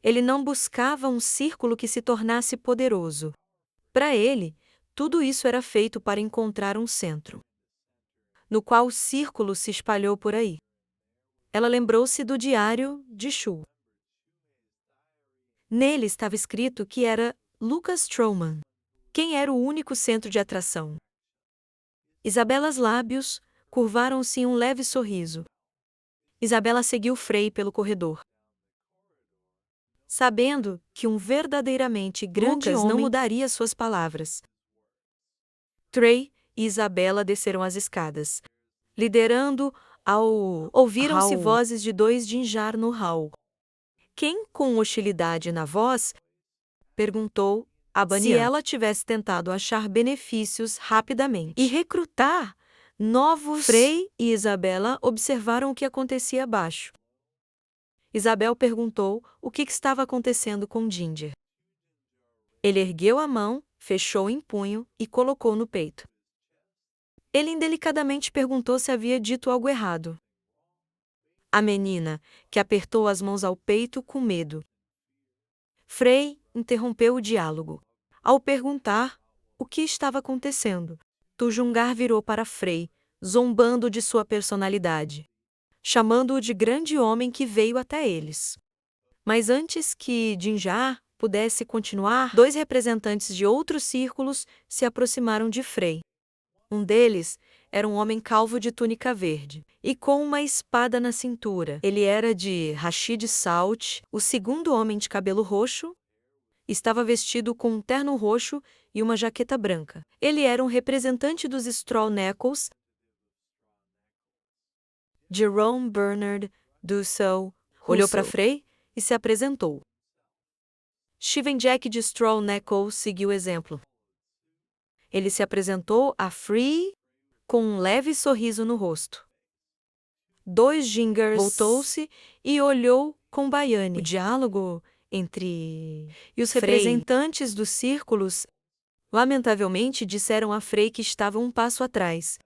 Ele não buscava um círculo que se tornasse poderoso. Para ele, tudo isso era feito para encontrar um centro, no qual o círculo se espalhou por aí. Ela lembrou-se do diário de Shu. Nele estava escrito que era Lucas Stroman. Quem era o único centro de atração? Isabella's lábios curvaram-se em um leve sorriso. Isabella seguiu Frei pelo corredor, sabendo que um verdadeiramente grande homem não mudaria suas palavras. Frei e Isabella desceram as escadas, liderando ao... Ouviram-se vozes de dois Jinjar no hall. Quem, com hostilidade na voz, perguntou a Banian se ela tivesse tentado achar benefícios rapidamente e recrutar novos. Frei e Isabella observaram o que acontecia abaixo. Isabel perguntou o que estava acontecendo com Ginger. Ele ergueu a mão, fechou em punho e colocou no peito. Ele indelicadamente perguntou se havia dito algo errado. A menina, que apertou as mãos ao peito com medo. Frei interrompeu o diálogo. Ao perguntar o que estava acontecendo, Tujungar virou para Frei, zombando de sua personalidade, chamando-o de grande homem que veio até eles. Mas antes que Jinjar pudesse continuar, dois representantes de outros círculos se aproximaram de Frei. Um deles era um homem calvo de túnica verde e com uma espada na cintura. Ele era de Rashid Salt. O segundo homem de cabelo roxo estava vestido com um terno roxo e uma jaqueta branca. Ele era um representante dos Straw Knuckles. Jerome Bernard Dussault olhou para Frei e se apresentou. Steven Jack de Straw Knuckles seguiu o exemplo. Ele se apresentou a Frei com um leve sorriso no rosto. Dois Jingers voltou-se e olhou com Baiane. O diálogo entre e os representantes dos círculos lamentavelmente disseram a Frei que estava um passo atrás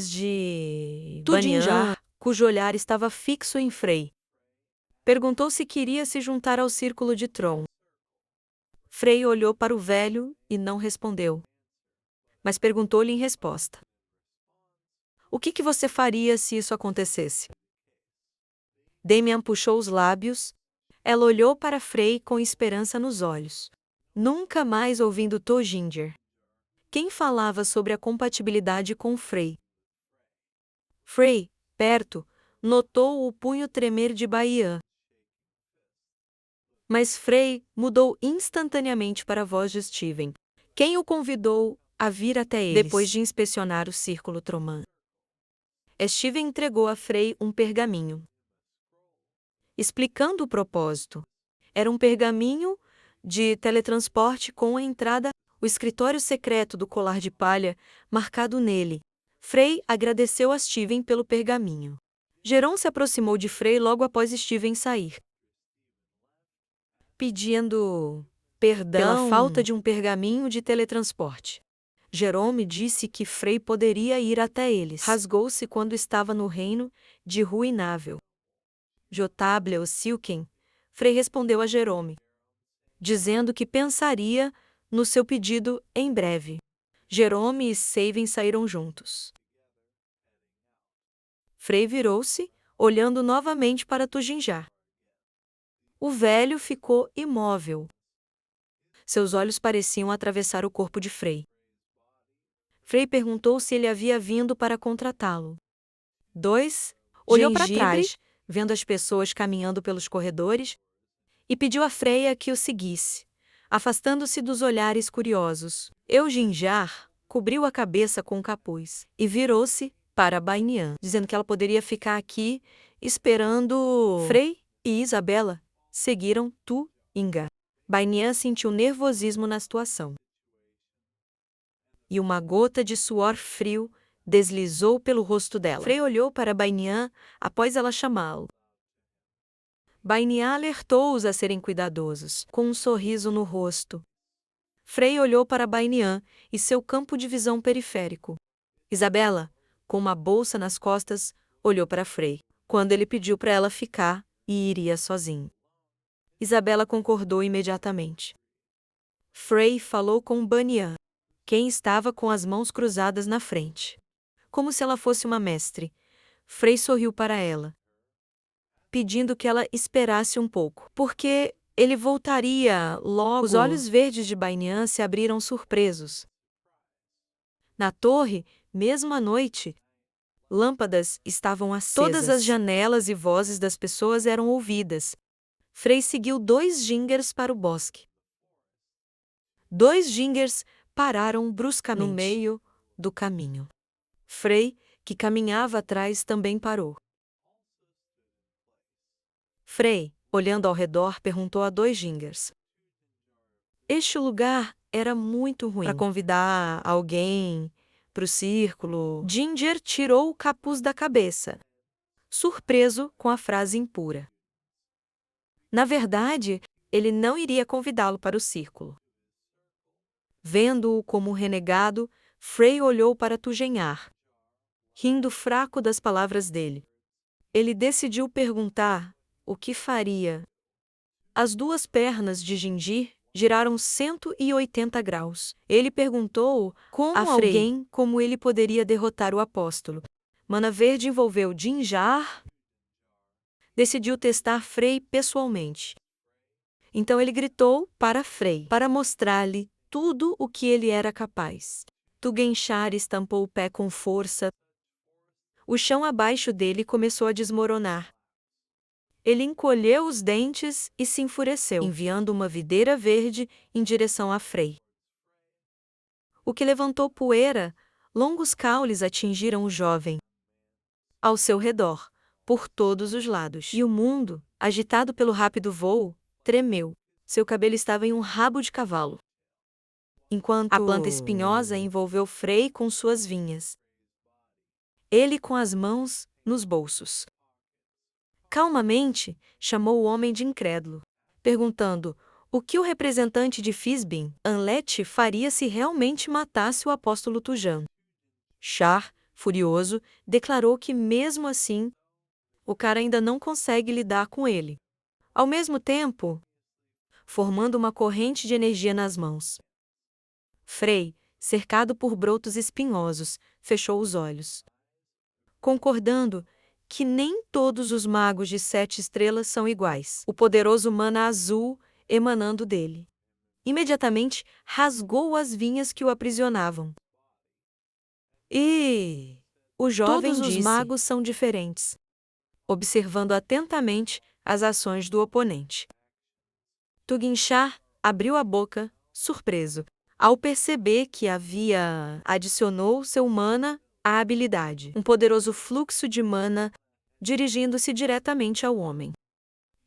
de Banian, cujo olhar estava fixo em Frei. Perguntou se queria se juntar ao círculo de Tron. Frei olhou para o velho e não respondeu, mas perguntou-lhe em resposta: o que você faria se isso acontecesse? Damian puxou os lábios. Ela olhou para Frei com esperança nos olhos, nunca mais ouvindo Ginger. Quem falava sobre a compatibilidade com Frei? Frei, perto, notou o punho tremer de Baian. Mas Frei mudou instantaneamente para a voz de Steven, quem o convidou a vir até eles depois de inspecionar o círculo Troman. Steven entregou a Frei um pergaminho, explicando o propósito. Era um pergaminho de teletransporte com a entrada, o escritório secreto do colar de palha, marcado nele. Frei agradeceu a Steven pelo pergaminho. Geron se aproximou de Frei logo após Steven sair, pedindo perdão pela falta de um pergaminho de teletransporte. Jerome disse que Frei poderia ir até eles. Rasgou-se quando estava no reino de Ruinável. J.W. Silken, Frei respondeu a Jerome, dizendo que pensaria no seu pedido em breve. Jerome e Saven saíram juntos. Frei virou-se, olhando novamente para Tujinjar. O velho ficou imóvel. Seus olhos pareciam atravessar o corpo de Frei. Frei perguntou se ele havia vindo para contratá-lo. Olhou para trás, vendo as pessoas caminhando pelos corredores, e pediu a Freia que o seguisse, afastando-se dos olhares curiosos. Jinjar cobriu a cabeça com um capuz e virou-se para Bainian, dizendo que ela poderia ficar aqui esperando. Frei e Isabella seguiram Inga. Bainian sentiu nervosismo na situação. E uma gota de suor frio deslizou pelo rosto dela. Frei olhou para Bainian após ela chamá-lo. Bainian alertou-os a serem cuidadosos, com um sorriso no rosto. Frei olhou para Bainian e seu campo de visão periférico. Isabella, com uma bolsa nas costas, olhou para Frei, quando ele pediu para ela ficar e iria sozinho. Isabela concordou imediatamente. Frey falou com Banyan, quem estava com as mãos cruzadas na frente. Como se ela fosse uma mestre, Frey sorriu para ela, pedindo que ela esperasse um pouco, porque ele voltaria logo. Os olhos verdes de Banyan se abriram surpresos. Na torre, mesmo à noite, lâmpadas estavam acesas. Todas as janelas e vozes das pessoas eram ouvidas. Frey seguiu 2 gingers para o bosque. 2 gingers pararam bruscamente no meio do caminho. Frey, que caminhava atrás, também parou. Frey, olhando ao redor, perguntou a 2 gingers. Este lugar era muito ruim para convidar alguém para o círculo. Ginger tirou o capuz da cabeça, surpreso com a frase impura. Na verdade, ele não iria convidá-lo para o círculo. Vendo-o como renegado, Frey olhou para Tugenhar, rindo fraco das palavras dele. Ele decidiu perguntar o que faria. As 2 pernas de Gingir giraram 180 graus. Ele perguntou como a alguém como ele poderia derrotar o apóstolo. Mana Verde envolveu Jinjar. Decidiu testar Frey pessoalmente. Então ele gritou para Frey, para mostrar-lhe tudo o que ele era capaz. Tugenshar estampou o pé com força. O chão abaixo dele começou a desmoronar. Ele encolheu os dentes e se enfureceu, enviando uma videira verde em direção a Frey. O que levantou poeira, longos caules atingiram o jovem. Ao seu redor, por todos os lados. E o mundo, agitado pelo rápido voo, tremeu. Seu cabelo estava em um rabo de cavalo. Enquanto a planta espinhosa envolveu Frey com suas vinhas. Ele com as mãos nos bolsos. Calmamente, chamou o homem de incrédulo, perguntando o que o representante de Fisbin, Anlet, faria se realmente matasse o apóstolo Tujan. Char, furioso, declarou que mesmo assim, o cara ainda não consegue lidar com ele. Ao mesmo tempo, formando uma corrente de energia nas mãos. Frey, cercado por brotos espinhosos, fechou os olhos, concordando que nem todos os magos de 7 estrelas são iguais. O poderoso mana azul emanando dele. Imediatamente rasgou as vinhas que o aprisionavam. E o jovem Todos os disse, magos são diferentes, observando atentamente as ações do oponente. Tuginshar abriu a boca, surpreso, ao perceber que adicionou seu mana à habilidade. Um poderoso fluxo de mana dirigindo-se diretamente ao homem.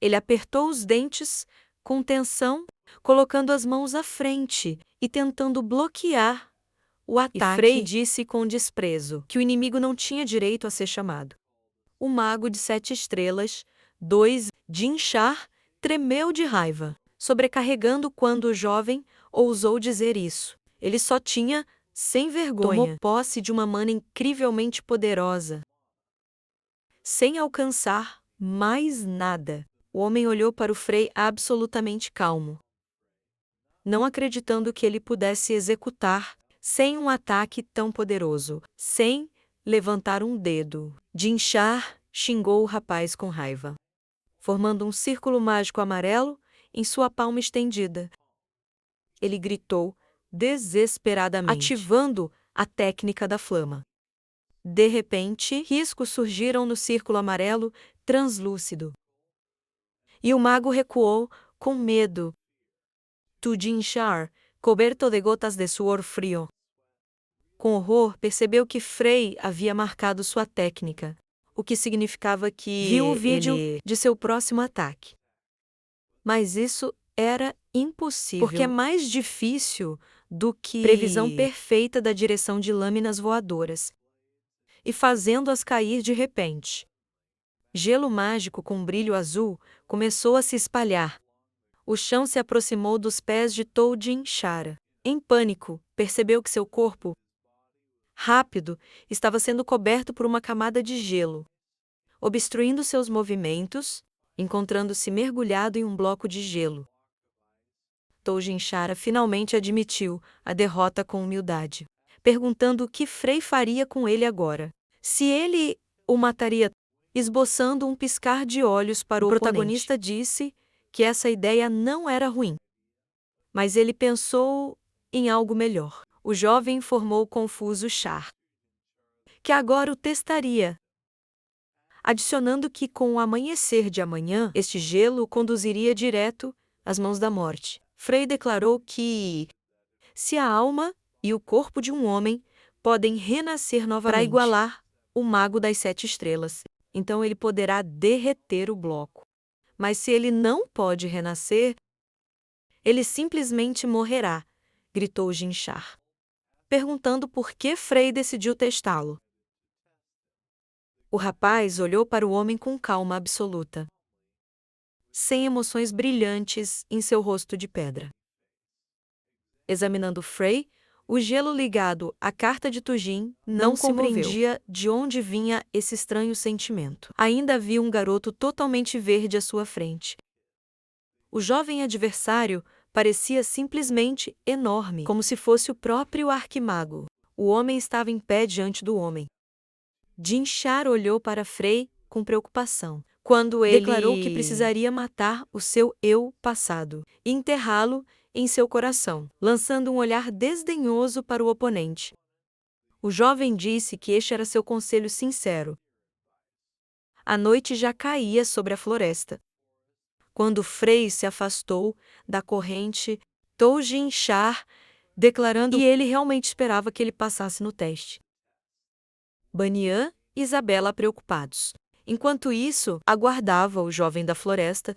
Ele apertou os dentes com tensão, colocando as mãos à frente e tentando bloquear o ataque. E Frey disse com desprezo que o inimigo não tinha direito a ser chamado. O mago de 7 estrelas, 2, Jinchar, tremeu de raiva, sobrecarregando quando o jovem ousou dizer isso. Ele só tinha, sem vergonha, tomou posse de uma mana incrivelmente poderosa. Sem alcançar mais nada, o homem olhou para o Frey absolutamente calmo, não acreditando que ele pudesse executar sem um ataque tão poderoso, sem levantar um dedo. Jinchar xingou o rapaz com raiva, formando um círculo mágico amarelo em sua palma estendida. Ele gritou desesperadamente, ativando a técnica da flama. De repente, riscos surgiram no círculo amarelo, translúcido. E o mago recuou, com medo. Tuginshar, coberto de gotas de suor frio. Com horror, percebeu que Frey havia marcado sua técnica, o que significava que viu o vídeo de seu próximo ataque. Mas isso era impossível, porque é mais difícil do que previsão perfeita da direção de lâminas voadoras, e fazendo-as cair de repente. Gelo mágico com brilho azul começou a se espalhar. O chão se aproximou dos pés de Toujin Shara. Em pânico, percebeu que seu corpo, rápido, estava sendo coberto por uma camada de gelo, obstruindo seus movimentos encontrando-se mergulhado em um bloco de gelo. Toujinchara finalmente admitiu a derrota com humildade, perguntando o que Frei faria com ele agora. Se ele o mataria, esboçando um piscar de olhos para o protagonista disse que essa ideia não era ruim. Mas ele pensou em algo melhor. O jovem informou confuso Char que agora o testaria, adicionando que com o amanhecer de amanhã, este gelo o conduziria direto às mãos da morte. Frei declarou que, se a alma e o corpo de um homem podem renascer novamente para igualar o mago das 7 estrelas, então ele poderá derreter o bloco. Mas se ele não pode renascer, ele simplesmente morrerá, gritou Jinchar, perguntando por que Frei decidiu testá-lo. O rapaz olhou para o homem com calma absoluta, sem emoções brilhantes em seu rosto de pedra. Examinando Frei, o gelo ligado à carta de Tujin não compreendia de onde vinha esse estranho sentimento. Ainda havia um garoto totalmente verde à sua frente. O jovem adversário parecia simplesmente enorme, como se fosse o próprio arquimago. O homem estava em pé diante do homem. Jinchar olhou para Frei com preocupação, quando ele declarou que precisaria matar o seu eu passado e enterrá-lo em seu coração, lançando um olhar desdenhoso para o oponente. O jovem disse que este era seu conselho sincero. A noite já caía sobre a floresta. Quando Frei se afastou da corrente, Toujinchar, declarando que ele realmente esperava que ele passasse no teste. Banian e Isabela preocupados. Enquanto isso, aguardava o jovem da floresta.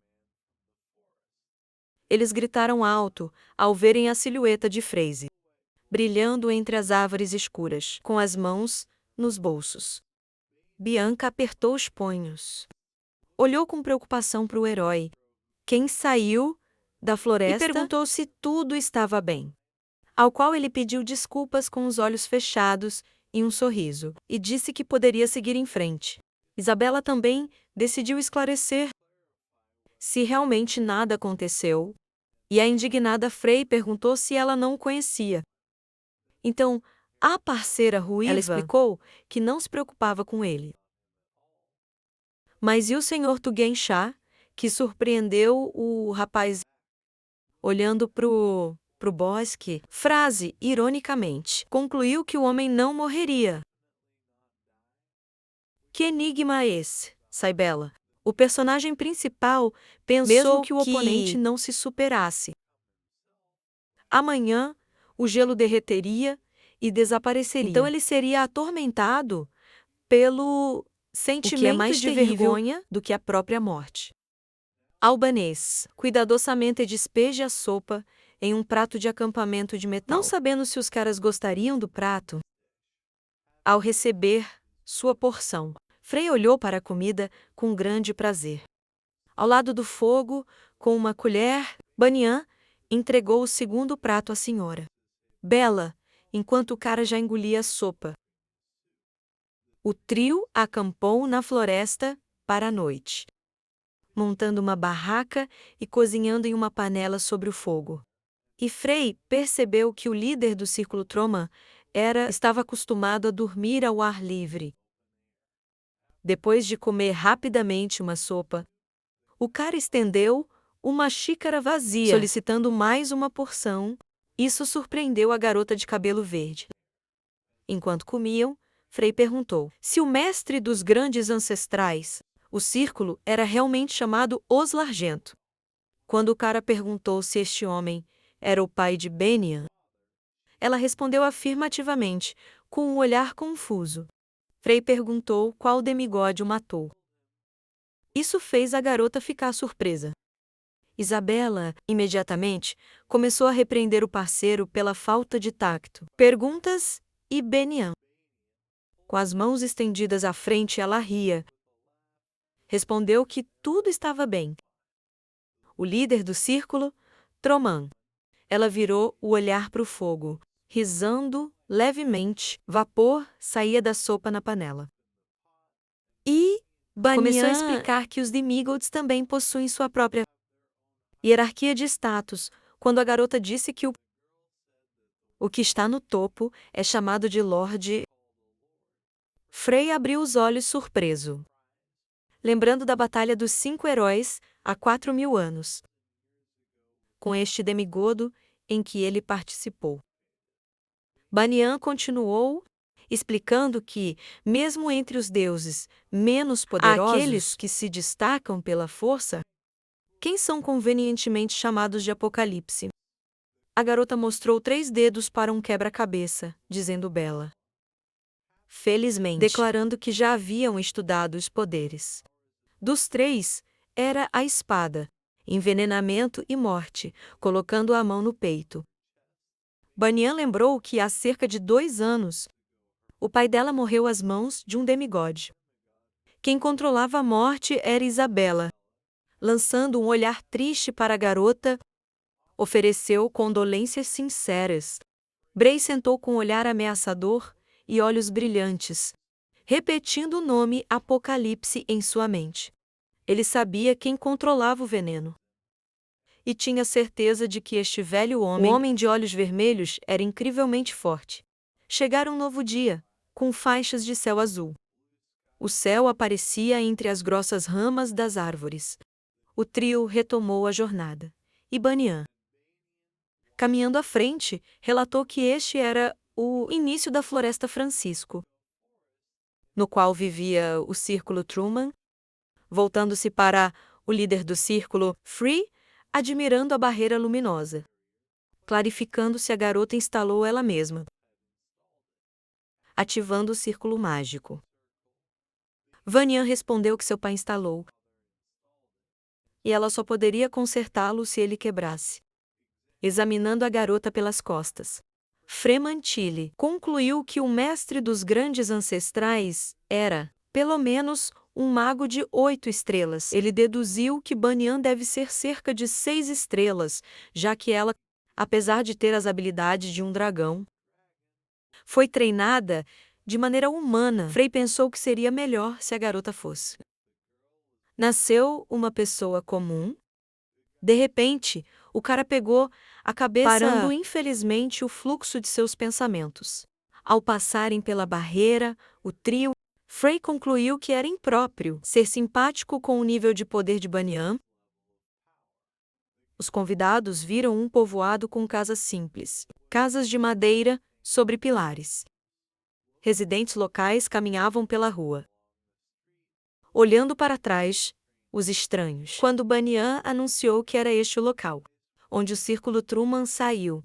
Eles gritaram alto ao verem a silhueta de Freise, brilhando entre as árvores escuras, com as mãos nos bolsos. Bianca apertou os punhos. Olhou com preocupação para o herói, quem saiu da floresta, e perguntou se tudo estava bem. Ao qual ele pediu desculpas com os olhos fechados e um sorriso, e disse que poderia seguir em frente. Isabela também decidiu esclarecer se realmente nada aconteceu, e a indignada Frei perguntou se ela não o conhecia. Então, a parceira ruiva, ela explicou que não se preocupava com ele. Mas e o Sr. Tugenchá, que surpreendeu o rapaz olhando pro bosque? Frase, ironicamente, concluiu que o homem não morreria. Que enigma é esse, Saibela? O personagem principal pensou mesmo que o oponente não se superasse. Amanhã, o gelo derreteria e desapareceria. Então ele seria atormentado pelo sentimento que é mais de vergonha do que a própria morte. Albanês, cuidadosamente despeje a sopa em um prato de acampamento de metal. Não sabendo se os caras gostariam do prato, ao receber sua porção, Frei olhou para a comida com grande prazer. Ao lado do fogo, com uma colher, Banian entregou o segundo prato à senhora Bela, enquanto o cara já engolia a sopa. O trio acampou na floresta para a noite, montando uma barraca e cozinhando em uma panela sobre o fogo. E Frei percebeu que o líder do círculo Troman estava acostumado a dormir ao ar livre. Depois de comer rapidamente uma sopa, o cara estendeu uma xícara vazia, solicitando mais uma porção. Isso surpreendeu a garota de cabelo verde. Enquanto comiam, Frei perguntou se o mestre dos grandes ancestrais, o círculo, era realmente chamado Os Largento. Quando o cara perguntou se este homem era o pai de Benian, ela respondeu afirmativamente, com um olhar confuso. Frei perguntou qual demigode o matou. Isso fez a garota ficar surpresa. Isabela, imediatamente, começou a repreender o parceiro pela falta de tacto. Perguntas e Benian. Com as mãos estendidas à frente, ela ria. Respondeu que tudo estava bem. O líder do círculo, Troman. Ela virou o olhar para o fogo, risando levemente. Vapor saía da sopa na panela. E Começou a explicar que os Demigods também possuem sua própria hierarquia de status, quando a garota disse que o que está no topo é chamado de Lorde. Frey abriu os olhos surpreso, lembrando da Batalha dos 5 Heróis, há 4.000 anos, com este demigodo em que ele participou. Banyan continuou, explicando que, mesmo entre os deuses menos poderosos, há aqueles que se destacam pela força, quem são convenientemente chamados de Apocalipse. A garota mostrou 3 dedos para um quebra-cabeça, dizendo Bela. Felizmente, declarando que já haviam estudado os poderes. Dos 3, era a espada, envenenamento e morte, colocando a mão no peito. Banyan lembrou que há cerca de 2 anos, o pai dela morreu às mãos de um demigode. Quem controlava a morte era Isabela. Lançando um olhar triste para a garota, ofereceu condolências sinceras. Bray sentou com um olhar ameaçador e olhos brilhantes, repetindo o nome Apocalipse em sua mente. Ele sabia quem controlava o veneno. E tinha certeza de que este velho homem, o homem de olhos vermelhos, era incrivelmente forte. Chegara um novo dia, com faixas de céu azul. O céu aparecia entre as grossas ramas das árvores. O trio retomou a jornada. E Banyan, caminhando à frente, relatou que este era o início da Floresta Francisco, no qual vivia o Círculo Truman, voltando-se para o líder do círculo, Free, admirando a barreira luminosa. Clarificando-se, a garota instalou ela mesma, ativando o círculo mágico. Banyan respondeu que seu pai instalou, e ela só poderia consertá-lo se ele quebrasse. Examinando a garota pelas costas, Fremantile concluiu que o mestre dos grandes ancestrais era, pelo menos, um mago de 8 estrelas. Ele deduziu que Banyan deve ser cerca de 6 estrelas, já que ela, apesar de ter as habilidades de um dragão, foi treinada de maneira humana. Frey pensou que seria melhor se a garota fosse. Nasceu uma pessoa comum. De repente, o cara pegou a cabeça, parando infelizmente o fluxo de seus pensamentos. Ao passarem pela barreira, o trio, Frey concluiu que era impróprio ser simpático com o nível de poder de Banyan. Os convidados viram um povoado com casas simples, casas de madeira, sobre pilares. Residentes locais caminhavam pela rua, olhando para trás, os estranhos. Quando Banyan anunciou que era este o local, onde o Círculo Truman saiu,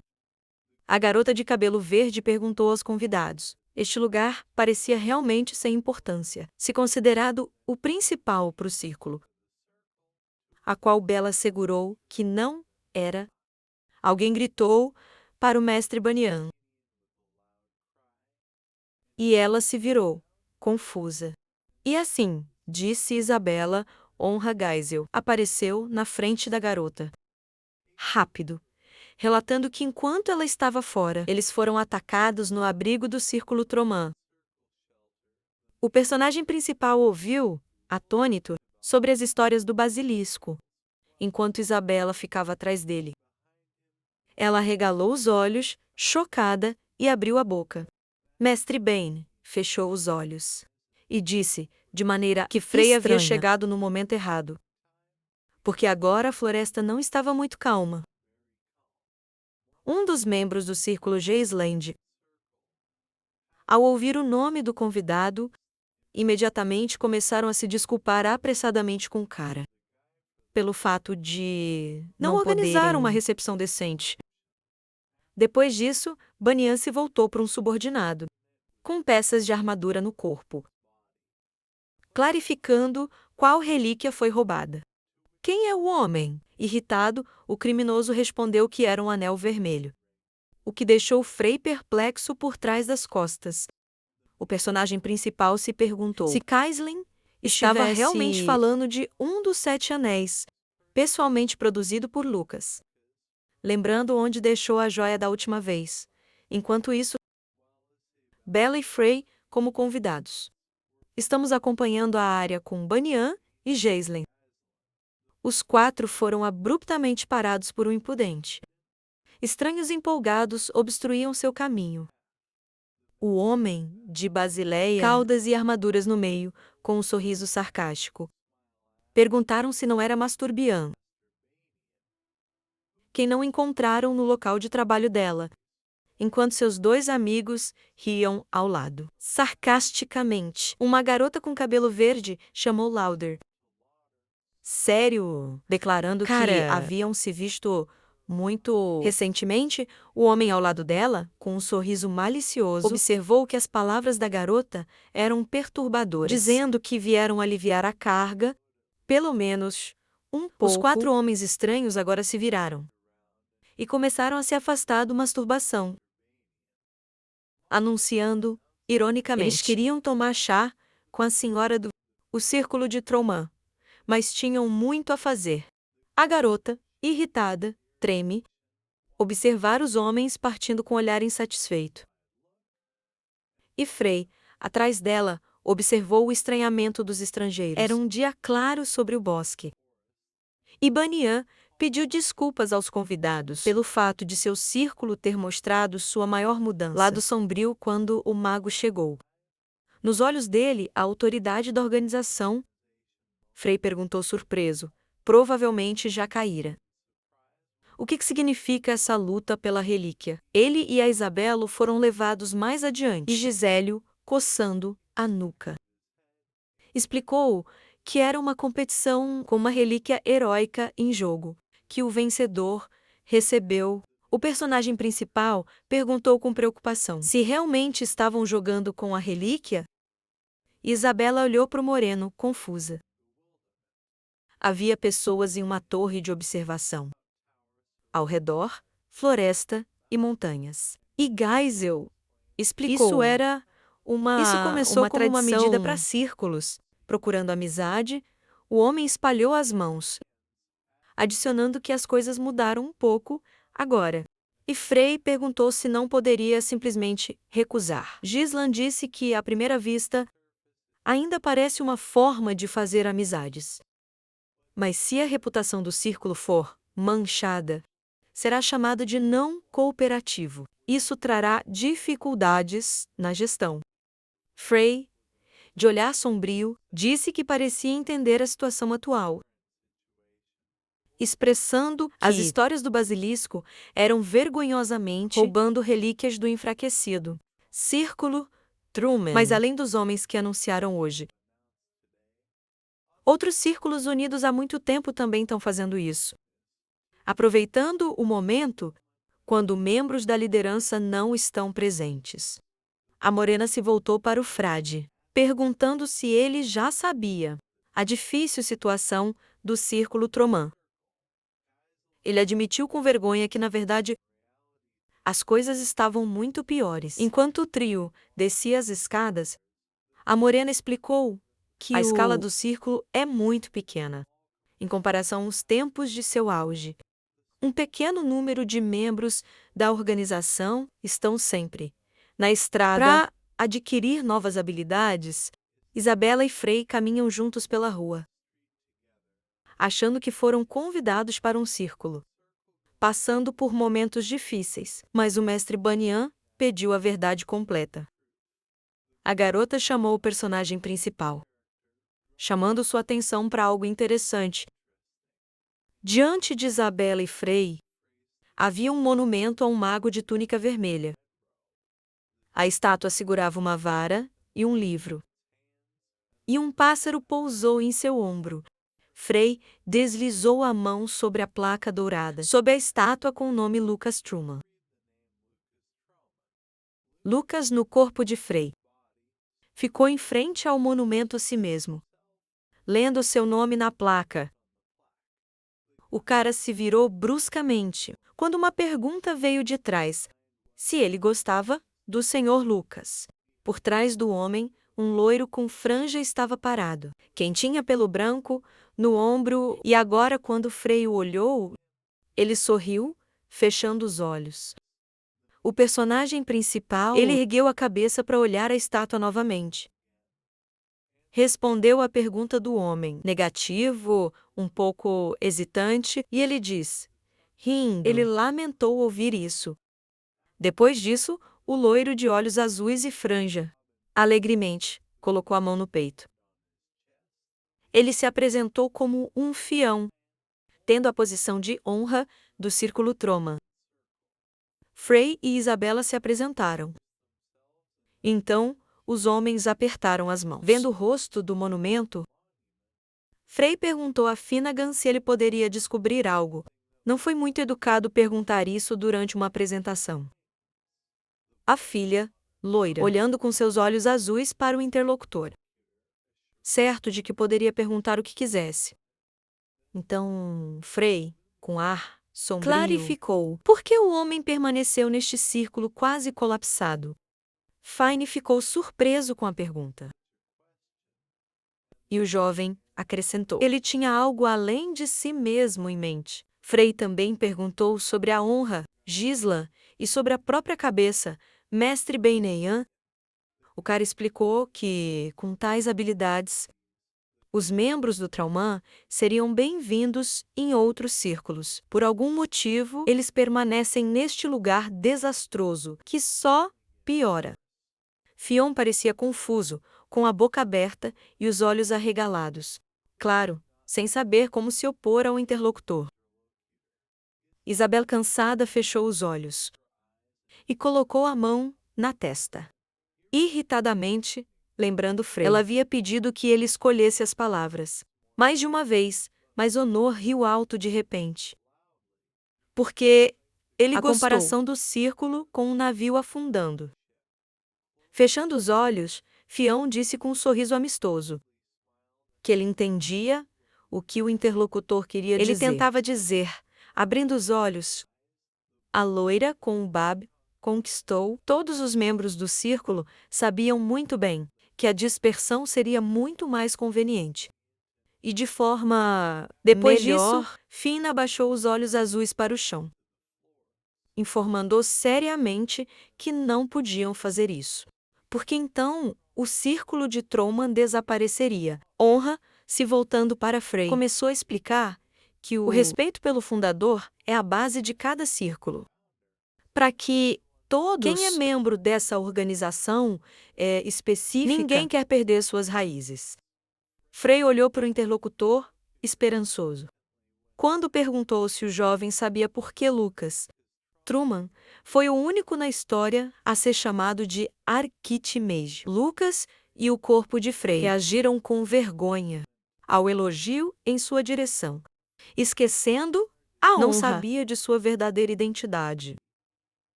a garota de cabelo verde perguntou aos convidados. Este lugar parecia realmente sem importância, se considerado o principal para o círculo. A qual Bela assegurou que não era. Alguém gritou para o mestre Banyan. E ela se virou, confusa. E assim, disse Isabela, Honra Geisel, apareceu na frente da garota. Rápido, relatando que enquanto ela estava fora, eles foram atacados no abrigo do Círculo Truman. O personagem principal ouviu, atônito, sobre as histórias do basilisco, enquanto Isabela ficava atrás dele. Ela arregalou os olhos, chocada, e abriu a boca. Mestre Bane fechou os olhos e disse, de maneira que Frey havia chegado no momento errado, porque agora a floresta não estava muito calma. Um dos membros do Círculo Geisland, ao ouvir o nome do convidado, imediatamente começaram a se desculpar apressadamente com o cara, pelo fato de não organizar uma recepção decente. Depois disso, Banyan se voltou para um subordinado, com peças de armadura no corpo, clarificando qual relíquia foi roubada. Quem é o homem? Irritado, o criminoso respondeu que era um anel vermelho, o que deixou Frey perplexo por trás das costas. O personagem principal se perguntou se Kaislin estava realmente falando de um dos 7 anéis, pessoalmente produzido por Lucas, lembrando onde deixou a joia da última vez. Enquanto isso, Bella e Frey como convidados. Estamos acompanhando a área com Bunyan e Ghislaine. Os 4 foram abruptamente parados por um impudente. Estranhos empolgados obstruíam seu caminho. O homem, de Basileia, caudas e armaduras no meio, com um sorriso sarcástico. Perguntaram se não era Masturbian, quem não encontraram no local de trabalho dela, enquanto seus 2 amigos riam ao lado. Sarcasticamente, uma garota com cabelo verde chamou Lauder. Sério? Declarando que haviam se visto muito recentemente, o homem ao lado dela, com um sorriso malicioso, observou que as palavras da garota eram perturbadoras, dizendo que vieram aliviar a carga, pelo menos um pouco. Os 4 homens estranhos agora se viraram e começaram a se afastar da masturbação, anunciando, ironicamente, eles queriam tomar chá com a senhora do círculo de Troman, mas tinham muito a fazer. A garota, irritada, treme, observar os homens partindo com olhar insatisfeito. E Frey, atrás dela, observou o estranhamento dos estrangeiros. Era um dia claro sobre o bosque. E Bunyan pediu desculpas aos convidados pelo fato de seu círculo ter mostrado sua maior mudança. Lado sombrio quando o mago chegou. Nos olhos dele, a autoridade da organização. Frey perguntou surpreso. Provavelmente já caíra. O que significa essa luta pela relíquia? Ele e a Isabelo foram levados mais adiante. E Gisélio, coçando a nuca, explicou que era uma competição com uma relíquia heróica em jogo, que o vencedor recebeu. O personagem principal perguntou com preocupação se realmente estavam jogando com a relíquia. Isabela olhou para o moreno, confusa. Havia pessoas em uma torre de observação. Ao redor, floresta e montanhas. E Geisel explicou. Isso começou como uma medida para círculos. Procurando amizade, o homem espalhou as mãos, adicionando que as coisas mudaram um pouco agora. E Frey perguntou se não poderia simplesmente recusar. Ghislaine disse que, à primeira vista, ainda parece uma forma de fazer amizades. Mas se a reputação do círculo for manchada, será chamado de não cooperativo. Isso trará dificuldades na gestão. Frey, de olhar sombrio, disse que parecia entender a situação atual, expressando que as histórias do basilisco eram vergonhosamente roubando relíquias do enfraquecido círculo Truman. Mas além dos homens que anunciaram hoje, outros círculos unidos há muito tempo também estão fazendo isso. Aproveitando o momento, quando membros da liderança não estão presentes. A morena se voltou para o frade, perguntando se ele já sabia a difícil situação do círculo Troman. Ele admitiu com vergonha que, na verdade, as coisas estavam muito piores. Enquanto o trio descia as escadas, a morena explicou que a escala do círculo é muito pequena, em comparação aos tempos de seu auge. Um pequeno número de membros da organização estão sempre na estrada para adquirir novas habilidades. Isabela e Frey caminham juntos pela rua, achando que foram convidados para um círculo, passando por momentos difíceis, mas o mestre Bunyan pediu a verdade completa. A garota chamou o personagem principal, chamando sua atenção para algo interessante. Diante de Isabela e Frey, havia um monumento a um mago de túnica vermelha. A estátua segurava uma vara e um livro. E um pássaro pousou em seu ombro. Frey deslizou a mão sobre a placa dourada, sob a estátua com o nome Lucas Truman. Lucas no corpo de Frey. Ficou em frente ao monumento a si mesmo, lendo seu nome na placa. O cara se virou bruscamente, quando uma pergunta veio de trás. Se ele gostava do Sr. Lucas. Por trás do homem, um loiro com franja estava parado. Quem tinha pelo branco no ombro, e agora quando Frey o olhou, ele sorriu, fechando os olhos. O personagem principal, ele ergueu a cabeça para olhar a estátua novamente. respondeu à pergunta do homem, negativo, um pouco hesitante, e ele diz, rindo. Ele lamentou ouvir isso. Depois disso, o loiro de olhos azuis e franja, alegremente, colocou a mão no peito. Ele se apresentou como um fião, tendo a posição de honra do círculo Truman. Frey e Isabella se apresentaram. Então, os homens apertaram as mãos. Vendo o rosto do monumento, Frey perguntou a Finnegan se ele poderia descobrir algo. Não foi muito educado perguntar isso durante uma apresentação. A filha, loira, olhando com seus olhos azuis para o interlocutor, certo de que poderia perguntar o que quisesse. Então, Frey, com ar sombrio, clarificou por que o homem permaneceu neste círculo quase colapsado. Fine ficou surpreso com a pergunta. E o jovem acrescentou. Ele tinha algo além de si mesmo em mente. Frey também perguntou sobre a honra, Gisla, e sobre a própria cabeça, Mestre Beineyan. O cara explicou que, com tais habilidades, os membros do Trauman seriam bem-vindos em outros círculos. Por algum motivo, eles permanecem neste lugar desastroso, que só piora. Fion parecia confuso, com a boca aberta e os olhos arregalados. Claro, sem saber como se opor ao interlocutor. Isabel, cansada, fechou os olhos e colocou a mão na testa. Irritadamente, lembrando Frey, ela havia pedido que ele escolhesse as palavras. Mais de uma vez, mas Honor riu alto de repente. Porque ele gostou. A comparação do círculo com um navio afundando. Fechando os olhos, Fion disse com um sorriso amistoso que ele entendia o que o interlocutor queria dizer. Ele tentava dizer, abrindo os olhos. A loira, com o Bab, conquistou. Todos os membros do círculo sabiam muito bem que a dispersão seria muito mais conveniente. E de forma Depois melhor, disso, Fina baixou os olhos azuis para o chão, informando seriamente que não podiam fazer isso. Porque então o círculo de Truman desapareceria. Honra, se voltando para Frey, começou a explicar que o respeito pelo fundador é a base de cada círculo. Para que todos... Quem é membro dessa organização específica... Ninguém quer perder suas raízes. Frey olhou para o interlocutor, esperançoso. Quando perguntou se o jovem sabia por que Lucas Truman foi o único na história a ser chamado de Arquitimage. Lucas e o corpo de Frey reagiram com vergonha ao elogio em sua direção, esquecendo a honra. Não sabia de sua verdadeira identidade.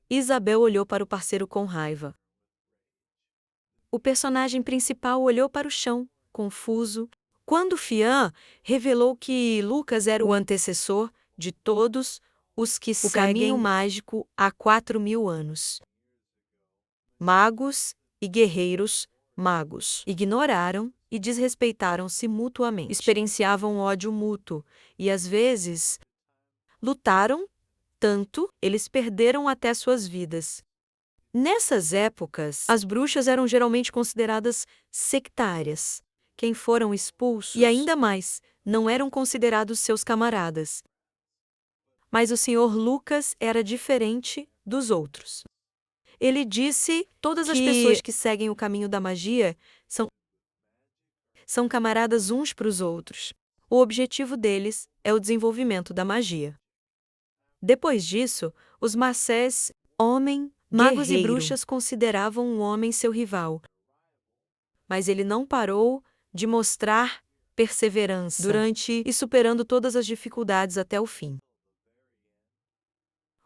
Isabel olhou para o parceiro com raiva. O personagem principal olhou para o chão, confuso, quando Fian revelou que Lucas era o antecessor de todos os que seguem o caminho mágico há 4.000 anos. Magos e guerreiros magos ignoraram e desrespeitaram-se mutuamente. Experienciavam ódio mútuo e, às vezes, lutaram tanto, eles perderam até suas vidas. Nessas épocas, as bruxas eram geralmente consideradas sectárias. Quem foram expulsos, e ainda mais, não eram considerados seus camaradas. Mas o Sr. Lucas era diferente dos outros. Ele disse todas as pessoas que seguem o caminho da magia são camaradas uns para os outros. O objetivo deles é o desenvolvimento da magia. Depois disso, os Marcés, magos e bruxas consideravam um homem seu rival. Mas ele não parou de mostrar perseverança durante e superando todas as dificuldades até o fim.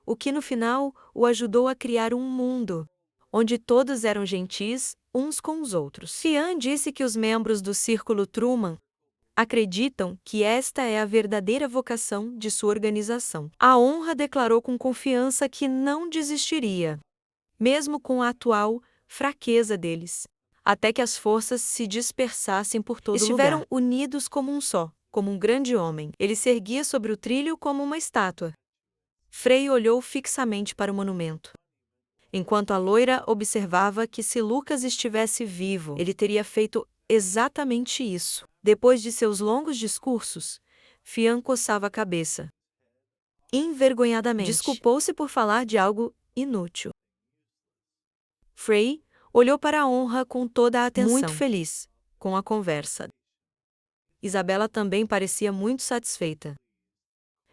O que no final o ajudou a criar um mundo onde todos eram gentis uns com os outros. Fian disse que os membros do Círculo Truman acreditam que esta é a verdadeira vocação de sua organização. A honra declarou com confiança que não desistiria, mesmo com a atual fraqueza deles, até que as forças se dispersassem por todo lugar. Estiveram unidos como um só, como um grande homem. Ele se erguia sobre o trilho como uma estátua. Frey olhou fixamente para o monumento, enquanto a loira observava que se Lucas estivesse vivo, ele teria feito exatamente isso. Depois de seus longos discursos, Fian coçava a cabeça. Envergonhadamente, desculpou-se por falar de algo inútil. Frey olhou para a honra com toda a atenção. Muito feliz com a conversa. Isabela também parecia muito satisfeita.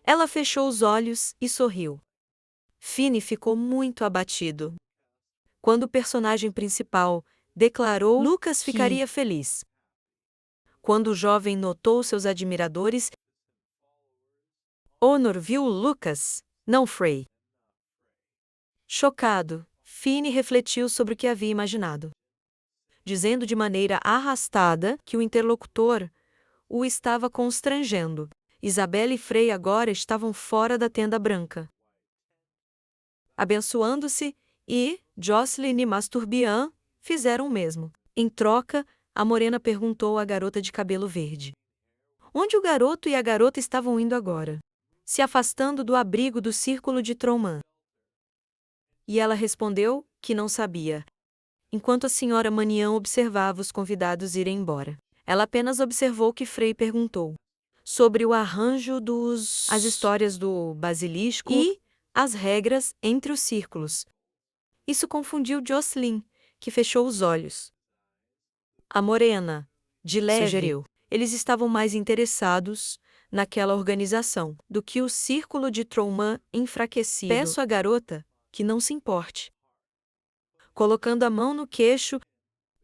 Ela fechou os olhos e sorriu. Finn ficou muito abatido. Quando o personagem principal declarou que Lucas ficaria feliz. Quando o jovem notou seus admiradores, Honor viu Lucas, não Frey. Chocado, Finn refletiu sobre o que havia imaginado, dizendo de maneira arrastada que o interlocutor o estava constrangendo. Isabela e Frey agora estavam fora da tenda branca, abençoando-se, e Jocelyn e Masturbian fizeram o mesmo. Em troca, a morena perguntou à garota de cabelo verde onde o garoto e a garota estavam indo agora, se afastando do abrigo do círculo de Troman. E ela respondeu que não sabia. Enquanto a senhora Manian observava os convidados irem embora, ela apenas observou que Frey perguntou sobre o arranjo as histórias do basilisco e as regras entre os círculos. Isso confundiu Jocelyn, que fechou os olhos. A morena, de leve, sugeriu. Eles estavam mais interessados naquela organização do que o círculo de Troman enfraquecido. Peço à garota que não se importe. Colocando a mão no queixo,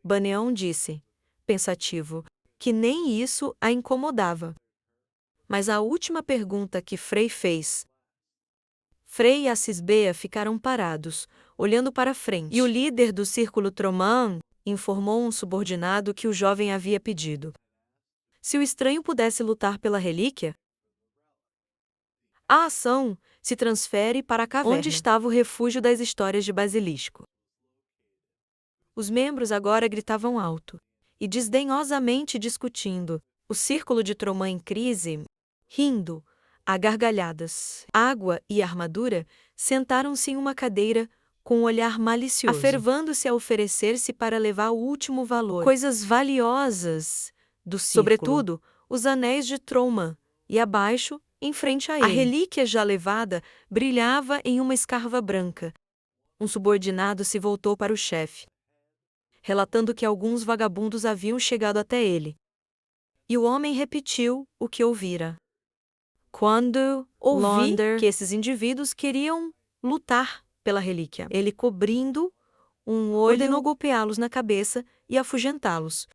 Baneon disse, pensativo, que nem isso a incomodava. Mas a última pergunta que Frey fez. Frey e a Cisbea ficaram parados, olhando para frente. E o líder do círculo Troman informou um subordinado que o jovem havia pedido. Se o estranho pudesse lutar pela relíquia, a ação se transfere para a caverna, onde estava o refúgio das histórias de Basilisco. Os membros agora gritavam alto e desdenhosamente discutindo. O círculo de Troman em crise, rindo, a gargalhadas. Água e Armadura sentaram-se em uma cadeira com um olhar malicioso, afervando-se a oferecer-se para levar o último valor, coisas valiosas do círculo, sobretudo os anéis de Troman, e abaixo, em frente a ele, a relíquia já levada brilhava em uma escarva branca. Um subordinado se voltou para o chefe, relatando que alguns vagabundos haviam chegado até ele. E o homem repetiu o que ouvira. Quando ouvi que esses indivíduos queriam lutar pela relíquia, ele, cobrindo um olho, ordenou golpeá-los na cabeça e afugentá-los.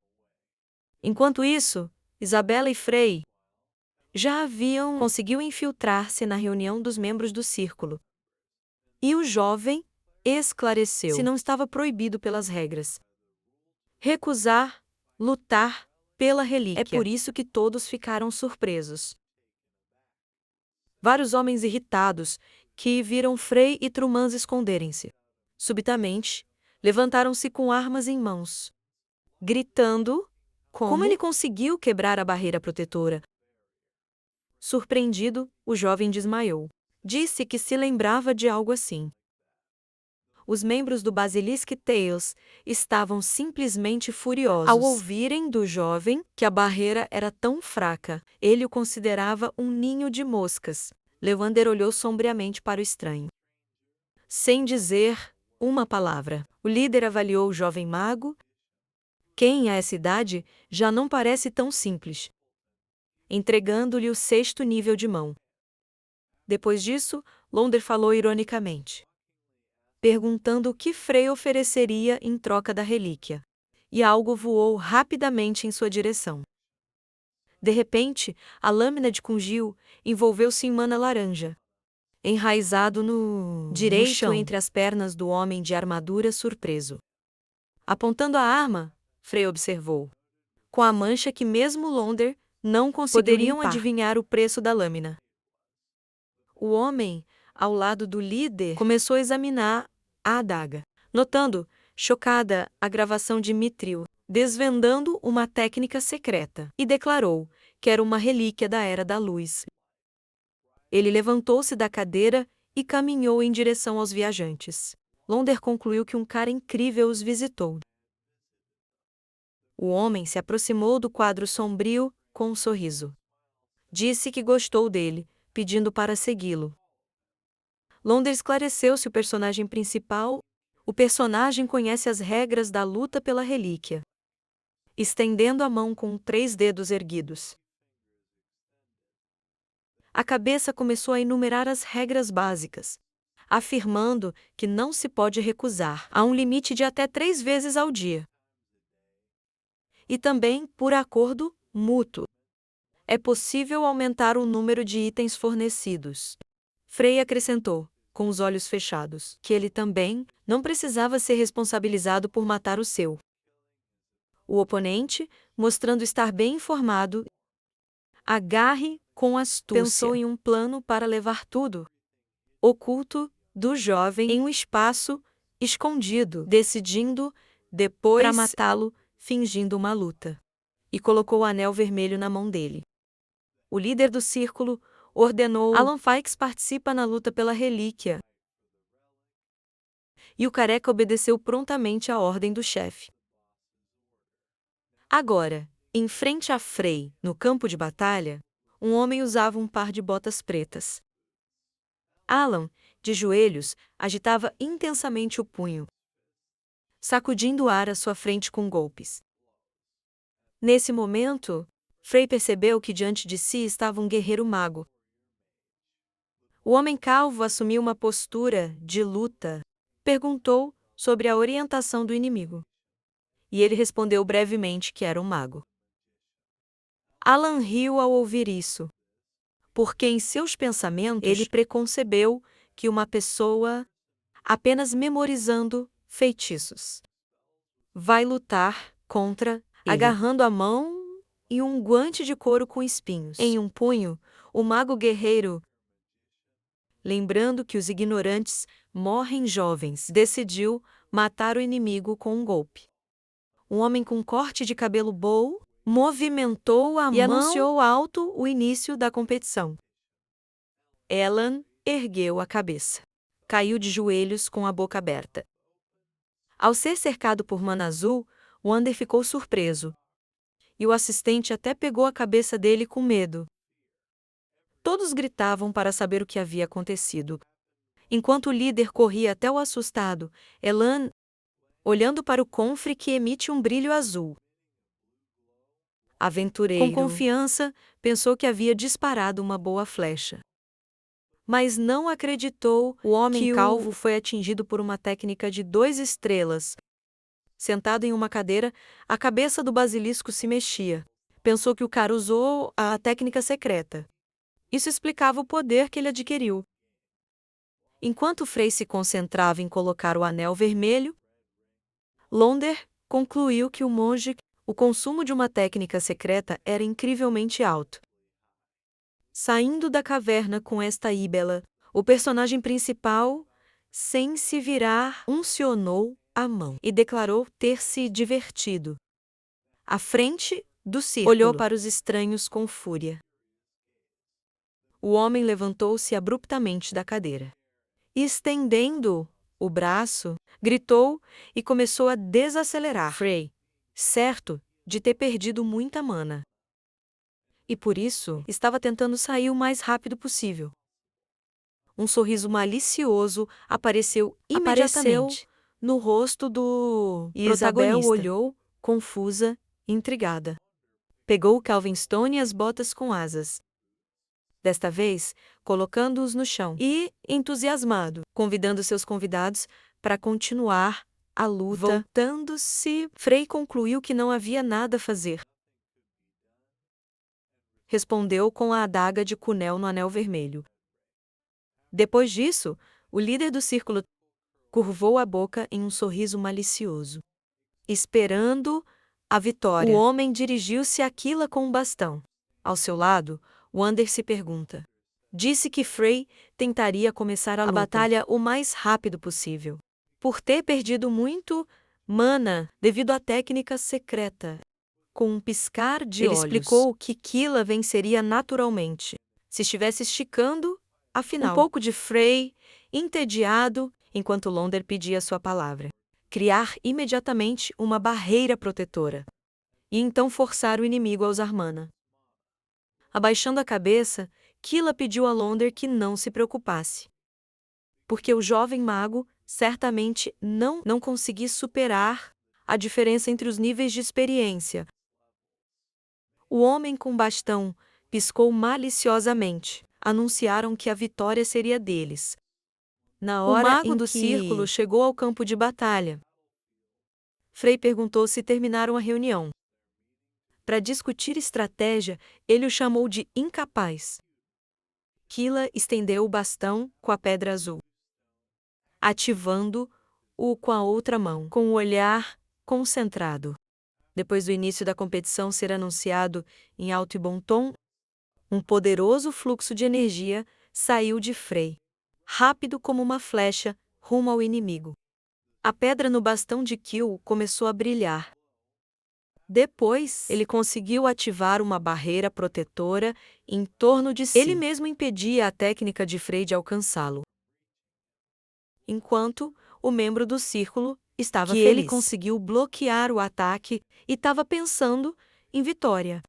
Enquanto isso, Isabela e Frey já conseguiu infiltrar-se na reunião dos membros do círculo. E o jovem esclareceu se não estava proibido pelas regras recusar lutar pela relíquia. É por isso que todos ficaram surpresos. Vários homens irritados, que viram Frey e Truman esconderem-se, subitamente, levantaram-se com armas em mãos, gritando como ele conseguiu quebrar a barreira protetora. Surpreendido, o jovem desmaiou. Disse que se lembrava de algo assim. Os membros do Basilisk Tales estavam simplesmente furiosos ao ouvirem do jovem que a barreira era tão fraca. Ele o considerava um ninho de moscas. Lewander olhou sombriamente para o estranho, sem dizer uma palavra. O líder avaliou o jovem mago. Quem a essa idade já não parece tão simples, entregando-lhe o 6º nível de mão. Depois disso, Londer falou ironicamente, perguntando o que Frey ofereceria em troca da relíquia. E algo voou rapidamente em sua direção. De repente, a lâmina de Kungil envolveu-se em mana laranja, enraizado no chão, entre as pernas do homem de armadura surpreso. Apontando a arma, Frey observou, com a mancha que mesmo Londer não conseguiu poderiam limpar. Adivinhar o preço da lâmina. O homem, ao lado do líder, começou a examinar a adaga, notando, chocada, a gravação de Mithril, desvendando uma técnica secreta, e declarou que era uma relíquia da Era da Luz. Ele levantou-se da cadeira e caminhou em direção aos viajantes. Londer concluiu que um cara incrível os visitou. O homem se aproximou do quadro sombrio, com um sorriso. Disse que gostou dele, pedindo para segui-lo. Londer esclareceu-se o personagem principal. O personagem conhece as regras da luta pela relíquia. Estendendo a mão com 3 dedos erguidos. A cabeça começou a enumerar as regras básicas, afirmando que não se pode recusar. Há um limite de até 3 vezes ao dia. E também, por acordo mútuo, é possível aumentar o número de itens fornecidos. Frey acrescentou, com os olhos fechados, que ele também não precisava ser responsabilizado por matar o seu. O oponente, mostrando estar bem informado, agarre com astúcia, pensou em um plano para levar tudo oculto do jovem em um espaço escondido, decidindo depois para matá-lo, fingindo uma luta. E colocou o anel vermelho na mão dele. O líder do círculo ordenou: Alan Fikes participa na luta pela relíquia. E o careca obedeceu prontamente à ordem do chefe. Agora, em frente a Frey, no campo de batalha, um homem usava um par de botas pretas. Alan, de joelhos, agitava intensamente o punho, sacudindo o ar à sua frente com golpes. Nesse momento, Frey percebeu que diante de si estava um guerreiro mago. O homem calvo assumiu uma postura de luta. Perguntou sobre a orientação do inimigo. E ele respondeu brevemente que era um mago. Alan riu ao ouvir isso, porque em seus pensamentos ele preconcebeu que uma pessoa, apenas memorizando feitiços, vai lutar contra ele, agarrando a mão e um guante de couro com espinhos. Em um punho, o mago guerreiro, lembrando que os ignorantes morrem jovens, decidiu matar o inimigo com um golpe. Um homem com corte de cabelo bom movimentou a mão e anunciou alto o início da competição. Alan ergueu a cabeça. Caiu de joelhos com a boca aberta. Ao ser cercado por mana azul, Wander ficou surpreso. E o assistente até pegou a cabeça dele com medo. Todos gritavam para saber o que havia acontecido. Enquanto o líder corria até o assustado, Alan, olhando para o cofre que emite um brilho azul. Aventureiro, com confiança, pensou que havia disparado uma boa flecha. Mas não acreditou o homem calvo foi atingido por uma técnica de 2 estrelas. Sentado em uma cadeira, a cabeça do basilisco se mexia. Pensou que o cara usou a técnica secreta. Isso explicava o poder que ele adquiriu. Enquanto Frey se concentrava em colocar o anel vermelho, Londer concluiu que o consumo de uma técnica secreta era incrivelmente alto. Saindo da caverna com esta íbela, o personagem principal, sem se virar, uncionou a mão e declarou ter se divertido. À frente do círculo, olhou para os estranhos com fúria. O homem levantou-se abruptamente da cadeira. Estendendo o braço, gritou e começou a desacelerar Frey, certo de ter perdido muita mana. E por isso, estava tentando sair o mais rápido possível. Um sorriso malicioso apareceu imediatamente no rosto do Isabel olhou, confusa, intrigada. Pegou o Calvinstone e as botas com asas. Desta vez, colocando-os no chão e, entusiasmado, convidando seus convidados para continuar a luta. Voltando-se, Frey concluiu que não havia nada a fazer. Respondeu com a adaga de Cunel no anel vermelho. Depois disso, o líder do círculo curvou a boca em um sorriso malicioso. Esperando a vitória, o homem dirigiu-se a Kila com um bastão. Ao seu lado, Wander se pergunta. Disse que Frey tentaria começar a batalha o mais rápido possível. Por ter perdido muito mana devido à técnica secreta. Com um piscar de olhos, ele explicou que Kila venceria naturalmente, se estivesse esticando, afinal. Um pouco de Frey, entediado, enquanto Londer pedia sua palavra. Criar imediatamente uma barreira protetora. e então forçar o inimigo a usar mana. Abaixando a cabeça, Kila pediu a Londer que não se preocupasse, porque o jovem mago certamente não conseguia superar a diferença entre os níveis de experiência. O homem com bastão piscou maliciosamente. Anunciaram que a vitória seria deles. Na hora o mago do círculo chegou ao campo de batalha. Frey perguntou se terminaram a reunião. Para discutir estratégia, ele o chamou de incapaz. Kila estendeu o bastão com a pedra azul, ativando-o com a outra mão, com o olhar concentrado. Depois do início da competição ser anunciado em alto e bom tom, um poderoso fluxo de energia saiu de Frey, rápido como uma flecha, rumo ao inimigo. A pedra no bastão de Kill começou a brilhar. Depois, ele conseguiu ativar uma barreira protetora em torno de si. Ele mesmo impedia a técnica de Frey de alcançá-lo. Enquanto o membro do círculo estava feliz. Ele conseguiu bloquear o ataque e estava pensando em vitória.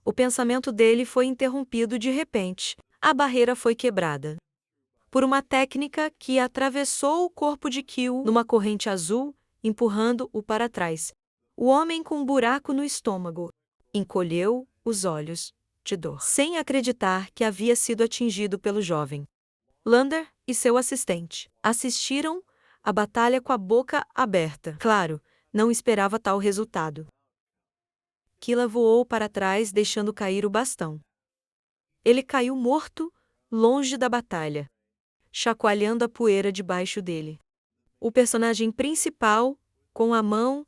O pensamento dele foi interrompido de repente. A barreira foi quebrada por uma técnica que atravessou o corpo de Kill numa corrente azul, empurrando-o para trás. O homem com um buraco no estômago encolheu os olhos de dor, sem acreditar que havia sido atingido pelo jovem. Lander e seu assistente assistiram à batalha com a boca aberta. Claro, não esperava tal resultado. Kila voou para trás, deixando cair o bastão. Ele caiu morto, longe da batalha, chacoalhando a poeira debaixo dele. O personagem principal, com a mão